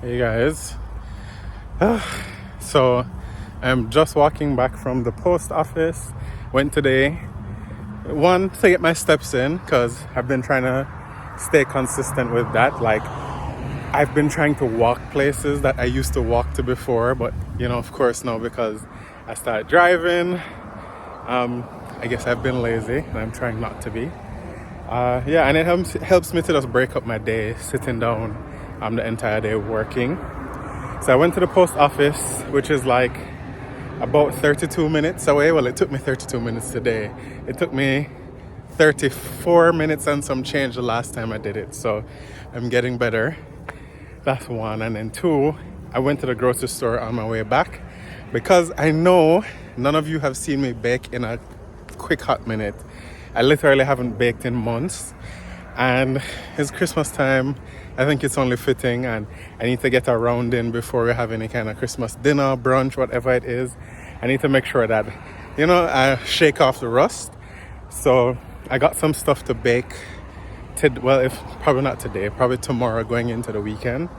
Hey guys, so I'm just walking back from the post office. Went today, one, to get my steps in because I've been trying to stay consistent with that. Like, I've been trying to walk places that I used to walk to before, but of course now because I started driving, I guess I've been lazy and I'm trying not to be. Yeah, and it helps me to just break up my day sitting down the entire day working. So I went to the post office, which is like about 32 minutes away. Well, it took me 32 minutes today. It took me 34 minutes and some change the last time I did it. So I'm getting better. That's one. And then two, I went to the grocery store on my way back because I know none of you have seen me bake in a quick hot minute. I literally haven't baked in months. And it's Christmas time. I think it's only fitting, and I need to get a round in before we have any kind of Christmas dinner, brunch, whatever it is. I need to make sure that, I shake off the rust. So I got some stuff to bake. If probably not today, probably tomorrow going into the weekend.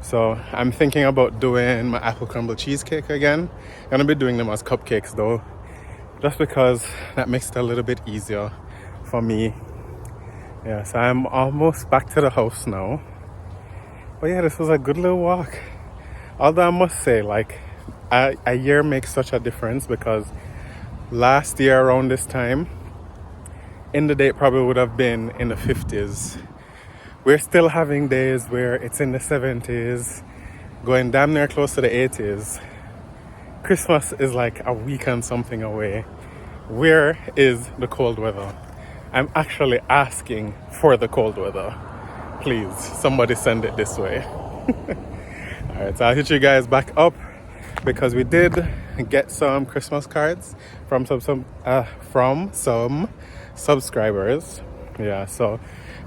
So I'm thinking about doing my apple crumble cheesecake again. I'm gonna be doing them as cupcakes though, just because that makes it a little bit easier for me. Yeah, so I'm almost back to the house now. But yeah, this was a good little walk. Although I must say, like, a year makes such a difference because last year around this time, in the day it probably would have been in the 50s. We're still having days where it's in the 70s, going damn near close to the 80s. Christmas is like a week and something away. Where is the cold weather? I'm actually asking for the cold weather. Please, somebody send it this way. Alright, so I'll hit you guys back up because we did get some Christmas cards from some subscribers. Yeah, so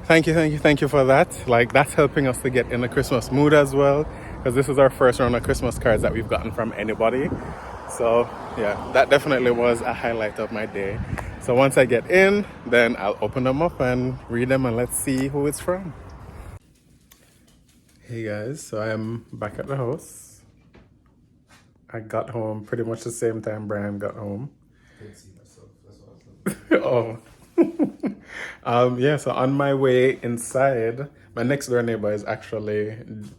thank you for that. Like, that's helping us to get in the Christmas mood as well, because this is our first round of Christmas cards that we've gotten from anybody. So yeah, that definitely was a highlight of my day. So once I get in, then I'll open them up and read them, and let's see who it's from. Hey guys, so I'm back at the house. I got home pretty much the same time Brian got home. I didn't see myself, that's what I was Oh. Yeah, so on my way inside, my next door neighbor is actually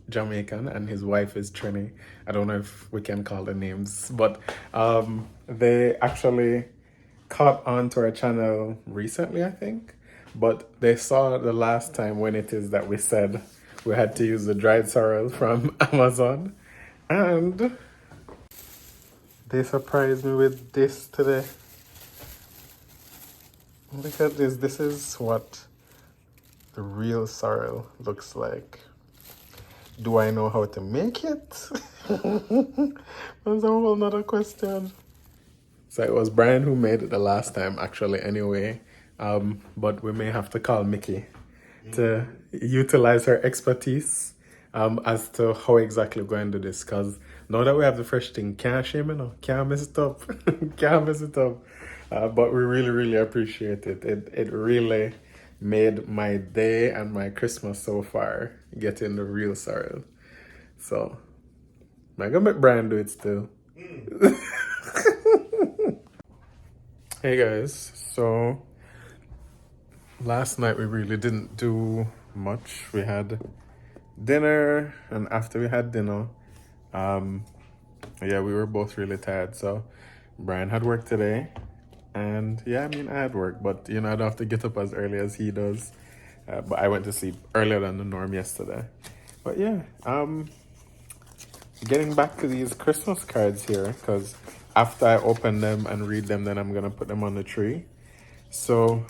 Jamaican and his wife is Trini. I don't know if we can call the names, but they actually caught on to our channel recently, I think. But they saw the last time when it is that we said we had to use the dried sorrel from Amazon. And they surprised me with this today. Look at this. This is what the real sorrel looks like. Do I know how to make it? That's a whole nother question. So it was Brian who made it the last time, actually, anyway. But we may have to call Mickey to utilize her expertise as to how exactly we're going to do this. Because now that we have the fresh thing, can't shame it, can't mess it up. Can't mess it up. But we really appreciate it. It really made my day and my Christmas so far getting the real sorrel. So I'm gonna make Brian do it still. Hey guys, so last night we really didn't do much. We had dinner, and after we had dinner, yeah, we were both really tired. So Brian had work today, and yeah, I had work, but I don't have to get up as early as he does. But I went to sleep earlier than the norm yesterday. But yeah, getting back to these Christmas cards here, because after I open them and read them, then I'm gonna put them on the tree. So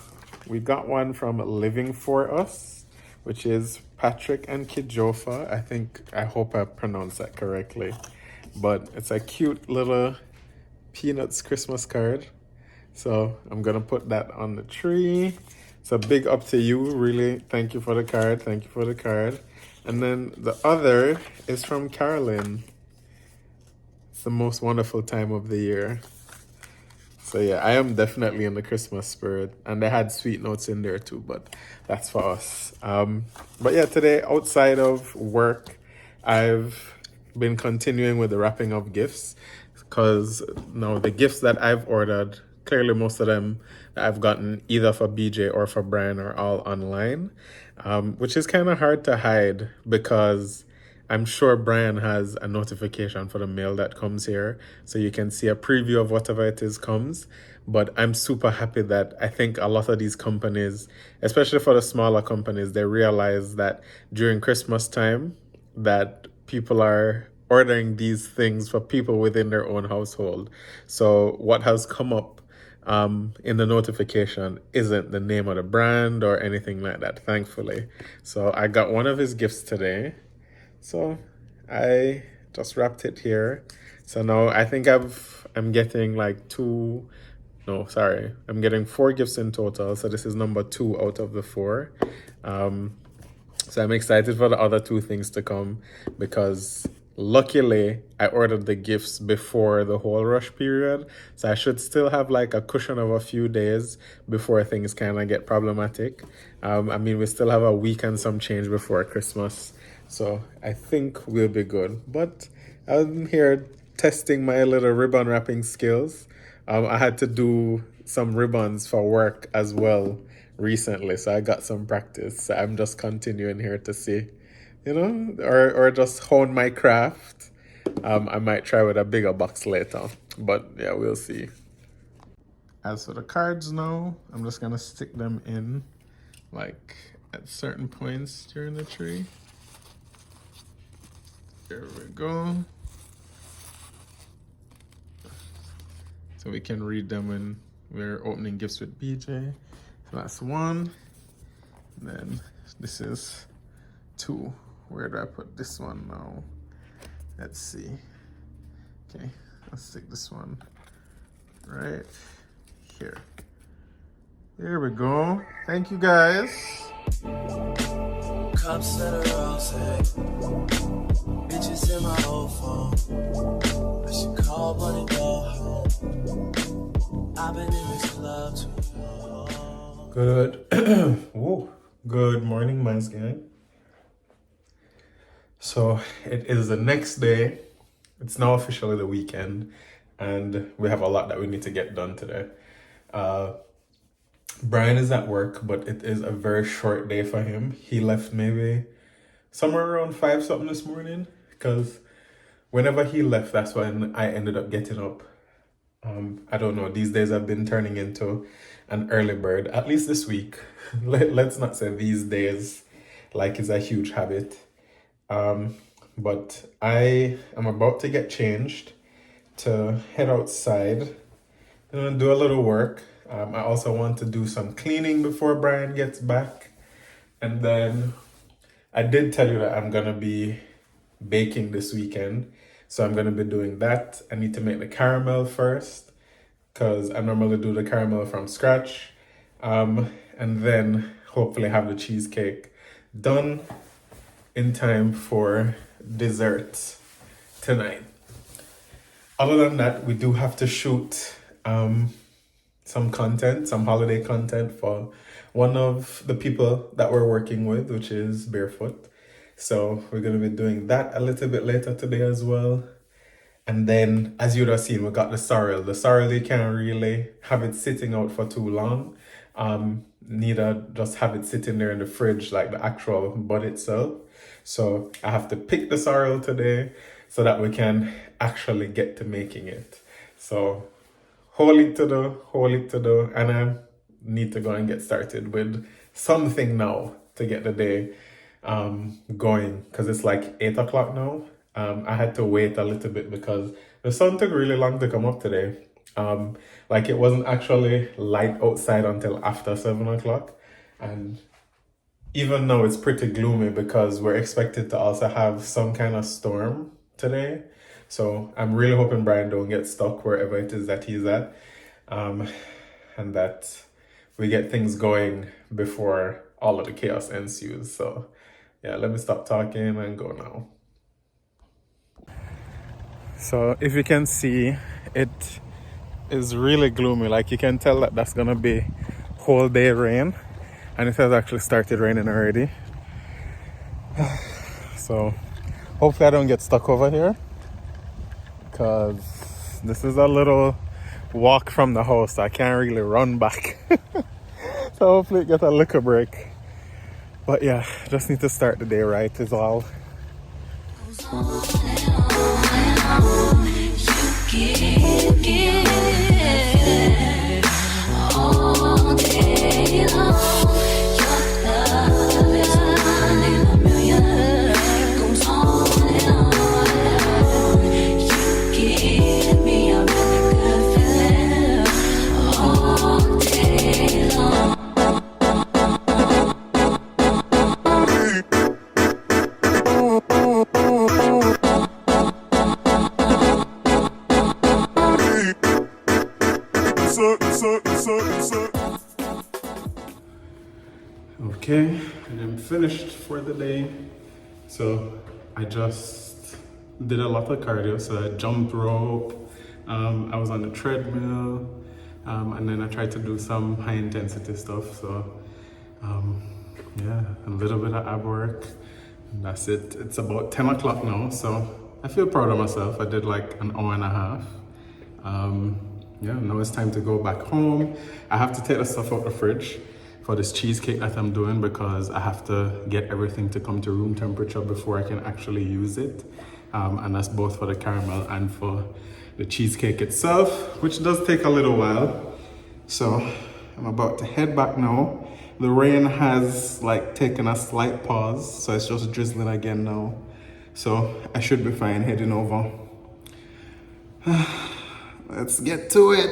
we got one from Living For Us, which is Patrick and Kijofa. I hope I pronounced that correctly. But it's a cute little Peanuts Christmas card. So I'm gonna put that on the tree. So big up to you, really. Thank you for the card. Thank you for the card. And then the other is from Carolyn. It's the most wonderful time of the year. So yeah, I am definitely in the Christmas spirit, and they had sweet notes in there too, but that's for us. But yeah, today outside of work, I've been continuing with the wrapping of gifts because now the gifts that I've ordered, clearly most of them that I've gotten either for BJ or for Brian are all online, which is kind of hard to hide because I'm sure Brian has a notification for the mail that comes here, so you can see a preview of whatever it is comes. But I'm super happy that I think a lot of these companies, especially for the smaller companies, they realize that during Christmas time, that people are ordering these things for people within their own household. So what has come up in the notification isn't the name of the brand or anything like that, thankfully. So I got one of his gifts today. So I just wrapped it here. So now I think I'm getting like I'm getting 4 gifts in total. So this is number 2 out of the 4. So I'm excited for the other 2 things to come because luckily I ordered the gifts before the whole rush period. So I should still have like a cushion of a few days before things kind of get problematic. I mean, we still have a week and some change before Christmas. So I think we'll be good. But I'm here testing my little ribbon wrapping skills. I had to do some ribbons for work as well recently, so I got some practice. So I'm just continuing here to see, or just hone my craft. I might try with a bigger box later, but yeah, we'll see. As for the cards now, I'm just gonna stick them in like at certain points during the tree. There we go. So we can read them when we're opening gifts with BJ. So that's 1. And then this is 2. Where do I put this one now? Let's see. Okay, let's stick this one right here. There we go. Thank you guys. Cups that are rose, bitches in my old phone. I should call one and go home. I've been in this club too long. Good morning, man's gang. So it is the next day. It's now officially the weekend, and we have a lot that we need to get done today. Brian is at work, but it is a very short day for him. He left maybe somewhere around 5 something this morning, because whenever he left, that's when I ended up getting up. I don't know, these days I've been turning into an early bird, at least this week. Let's not say these days, like it's a huge habit. But I am about to get changed to head outside and do a little work. I also want to do some cleaning before Brian gets back. And then I did tell you that I'm going to be baking this weekend. So I'm going to be doing that. I need to make the caramel first because I normally do the caramel from scratch. And then hopefully have the cheesecake done in time for dessert tonight. Other than that, we do have to shoot some holiday content for one of the people that we're working with, which is Barefoot. So we're going to be doing that a little bit later today as well. And then, as you'd have seen, we got the sorrel. The sorrel, you can't really have it sitting out for too long. Neither just have it sitting there in the fridge like the actual bud itself. So I have to pick the sorrel today so that we can actually get to making it. So wholly to do, and I need to go and get started with something now to get the day going, because it's like 8 o'clock now. I had to wait a little bit because the sun took really long to come up today. Like it wasn't actually light outside until after 7 o'clock, and even now it's pretty gloomy because we're expected to also have some kind of storm today. So I'm really hoping Brian don't get stuck wherever it is that he's at, and that we get things going before all of the chaos ensues. So yeah, let me stop talking and go now. So if you can see, it is really gloomy. Like you can tell that that's gonna be whole day rain, and it has actually started raining already. So Hopefully I don't get stuck over here, because this is a little walk from the house. I can't really run back. So hopefully get a liquor break. But yeah, just need to start the day right is all. Okay, and I'm finished for the day. So I just did a lot of cardio. So I jumped rope, I was on the treadmill, and then I tried to do some high intensity stuff. So yeah, a little bit of ab work. And that's it. It's about 10 o'clock now, so I feel proud of myself. I did like an hour and a half. Yeah, now it's time to go back home. I have to take the stuff out the fridge for this cheesecake that I'm doing, because I have to get everything to come to room temperature before I can actually use it. And that's both for the caramel and for the cheesecake itself, which does take a little while. So I'm about to head back now. The rain has like taken a slight pause, so it's just drizzling again now. So I should be fine heading over. Let's get to it.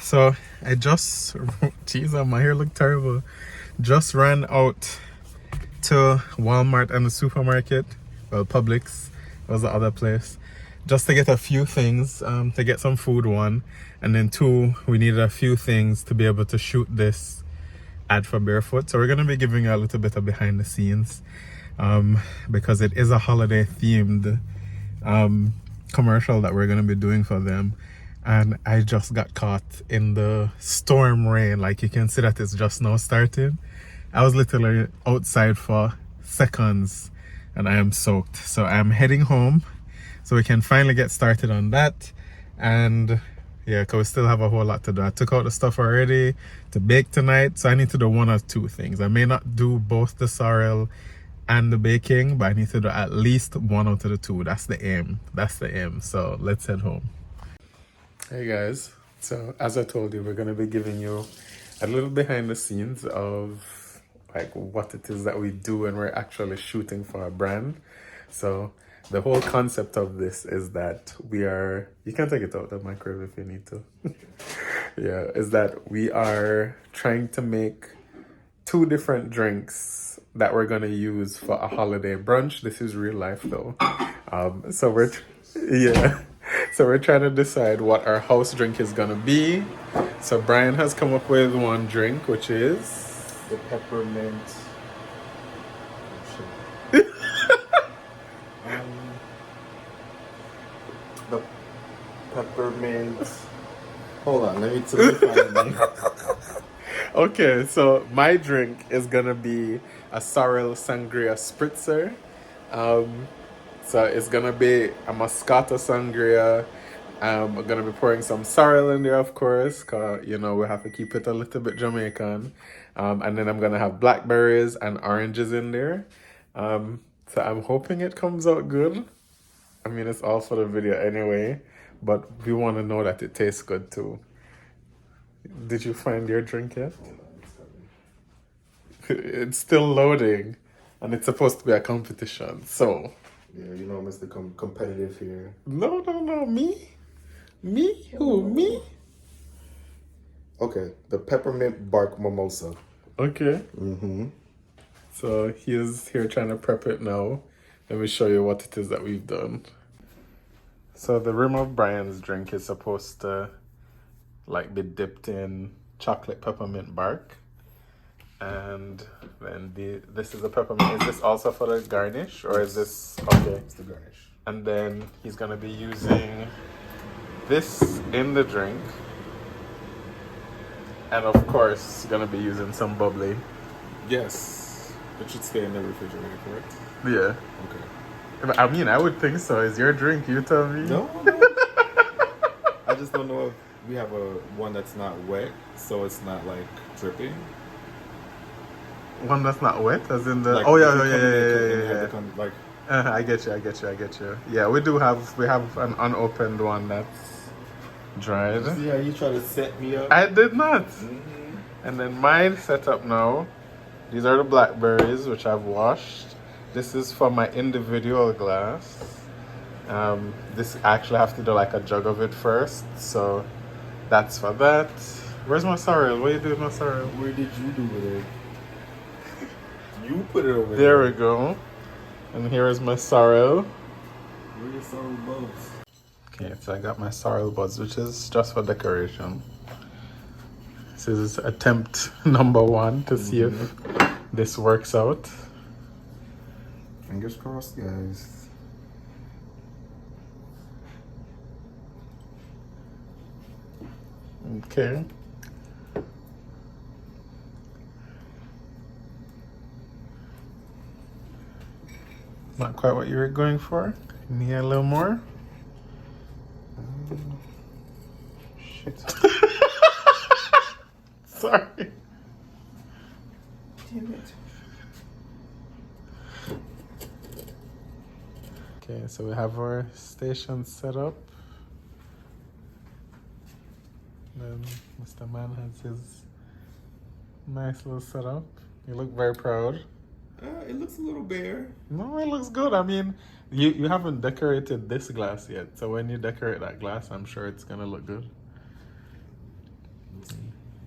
So I just, geez, my hair looked terrible. Just ran out to Walmart and the supermarket. Well, Publix was the other place. Just to get a few things, to get some food, one. And then two, we needed a few things to be able to shoot this ad for Barefoot. So we're going to be giving you a little bit of behind the scenes, because it is a holiday themed commercial that we're going to be doing for them. And I just got caught in the storm rain. Like, you can see that it's just now starting. I was literally outside for seconds and I am soaked. So I'm heading home so we can finally get started on that. And yeah, because we still have a whole lot to do. I took out the stuff already to bake tonight, so I need to do one or two things. I may not do both the sorrel and the baking, but I need to do at least one out of the two. That's the aim. That's the aim. So let's head home. Hey guys, so as I told you, we're going to be giving you a little behind the scenes of like what it is that we do when we're actually shooting for a brand. So the whole concept of this is that we are, you can take it out of the microwave if you need to. Yeah, is that we are trying to make two different drinks that we're going to use for a holiday brunch. This is real life though. So we're trying to decide what our house drink is gonna be. So Brian has come up with one drink, which is The peppermint. The peppermint. Hold on, let me find the name. Okay, so my drink is gonna be a sorrel sangria spritzer. So it's gonna be a Moscato sangria. I'm gonna be pouring some sorrel in there, of course, cause you know we have to keep it a little bit Jamaican. And then I'm gonna have blackberries and oranges in there. So I'm hoping it comes out good. I mean, it's all for the video anyway, but we want to know that it tastes good too. Did you find your drink yet? It's still loading, and it's supposed to be a competition, so. Yeah, you know, Mr. Competitive here. No, me? Me? Who, me? Okay, the peppermint bark mimosa. Okay. Mm-hmm. So he is here trying to prep it now. Let me show you what it is that we've done. So the rim of Brian's drink is supposed to like be dipped in chocolate peppermint bark. And then this is the peppermint. Is this also for the garnish, or is this okay? It's the garnish. And then he's gonna be using this in the drink, and of course, gonna be using some bubbly. Yes. It should stay in the refrigerator, correct? Yeah. Okay. I mean, I would think so. Is your drink? You tell me. No. I just don't know if we have one that's not wet, so it's not like dripping. One that's not wet, as in the. Like, Oh if yeah, you yeah, come in yeah, and yeah, have yeah. to come, like, I get you. Yeah, we have an unopened one that's dried. see how you try to set me up? I did not. Mm-hmm. And then mine set up now. These are the blackberries which I've washed. This is for my individual glass. This I actually have to do like a jug of it first, so that's for that. Where's my sorrel? What are you doing with my sorrel? Where did you do with it? You put it over There there. we go. And here is my sorrel. Where are your sorrel buds? Okay, so I got my sorrel buds, which is just for decoration. This is attempt number 1 to see if this works out. Fingers crossed, guys. Okay. Not quite what you were going for. Need a little more? Shit. Sorry. Damn it. Okay, so we have our station set up. Then Mr. Man has his nice little setup. You look very proud. It looks a little bare. No, it looks good. I mean, you haven't decorated this glass yet, so when you decorate that glass, I'm sure it's gonna look good.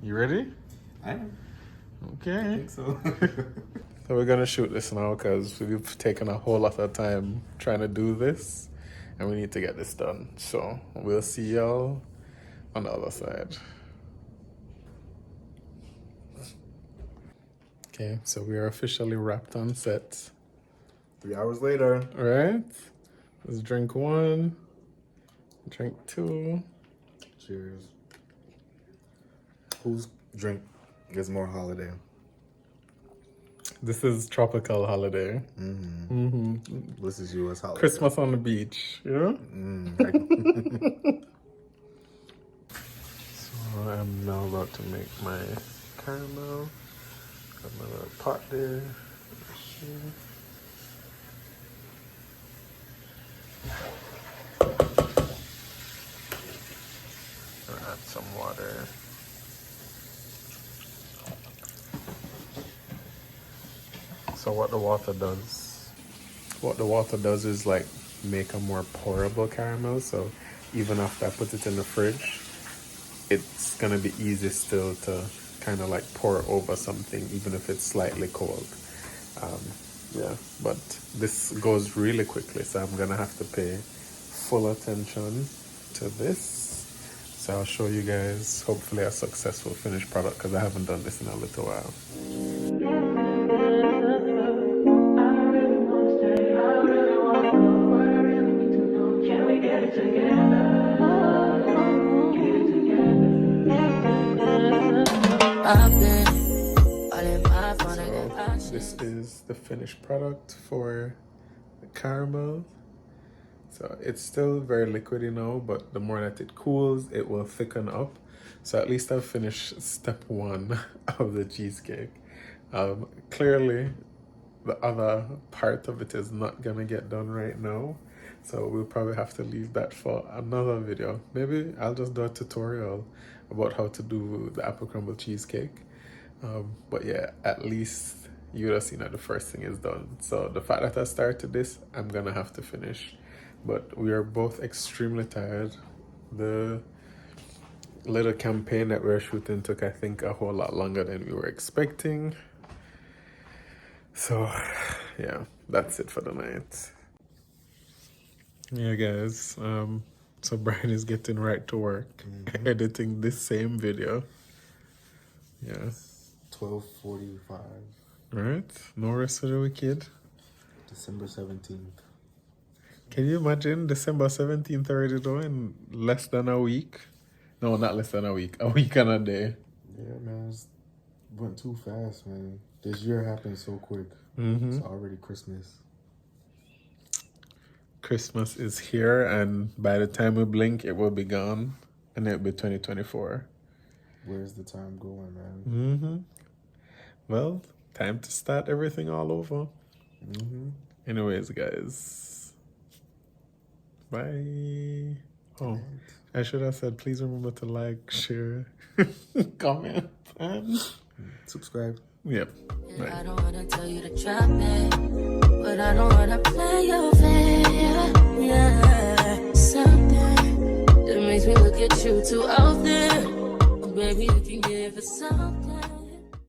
You ready? I am. Okay. I think so. So we're gonna shoot this now because we've taken a whole lot of time trying to do this, and we need to get this done. So we'll see y'all on the other side. Okay, so we are officially wrapped on set. 3 hours later. All right, let's drink 1, drink 2. Cheers. Whose drink is more holiday? This is tropical holiday. This is U.S. holiday. Christmas on the beach, you know? So I'm now about to make my caramel. Got my little pot there. I'll add some water. So what the water does is like make a more pourable caramel. So even after I put it in the fridge, it's gonna be easy still to kind of like pour over something, even if it's slightly cold. Yeah, but this goes really quickly, so I'm gonna have to pay full attention to this. So I'll show you guys hopefully a successful finished product, because I haven't done this in a little while. So this is the finished product for the caramel. So it's still very liquidy now, but the more that it cools, it will thicken up. So at least I've finished step 1 of the cheesecake. Clearly, the other part of it is not gonna get done right now. So we'll probably have to leave that for another video. Maybe I'll just do a tutorial about how to do the apple crumble cheesecake. But yeah, at least you would have seen that the first thing is done. So the fact that I started this, I'm gonna have to finish. But we are both extremely tired. The little campaign that we were shooting took, I think, a whole lot longer than we were expecting. So yeah, that's it for the night. Yeah, guys. So Brian is getting right to work, editing this same video. Yeah. 12:45. Right? No rest of the wicked. December 17th. Can you imagine December 17th already though, in less than a week? No, not less than a week and a day. Yeah, man. It went too fast, man. This year happened so quick. It's already Christmas. Christmas is here, and by the time we blink, it will be gone, and it'll be 2024. Where's the time going, man? Well, time to start everything all over. Anyways, guys. Bye. Oh, I should have said, please remember to like, share, comment, and Subscribe. yep. I Bye. don't wanna tell you to drop it, but I don't wanna play your fair. Yeah, something that makes me look at you too often. Baby, you can give it something.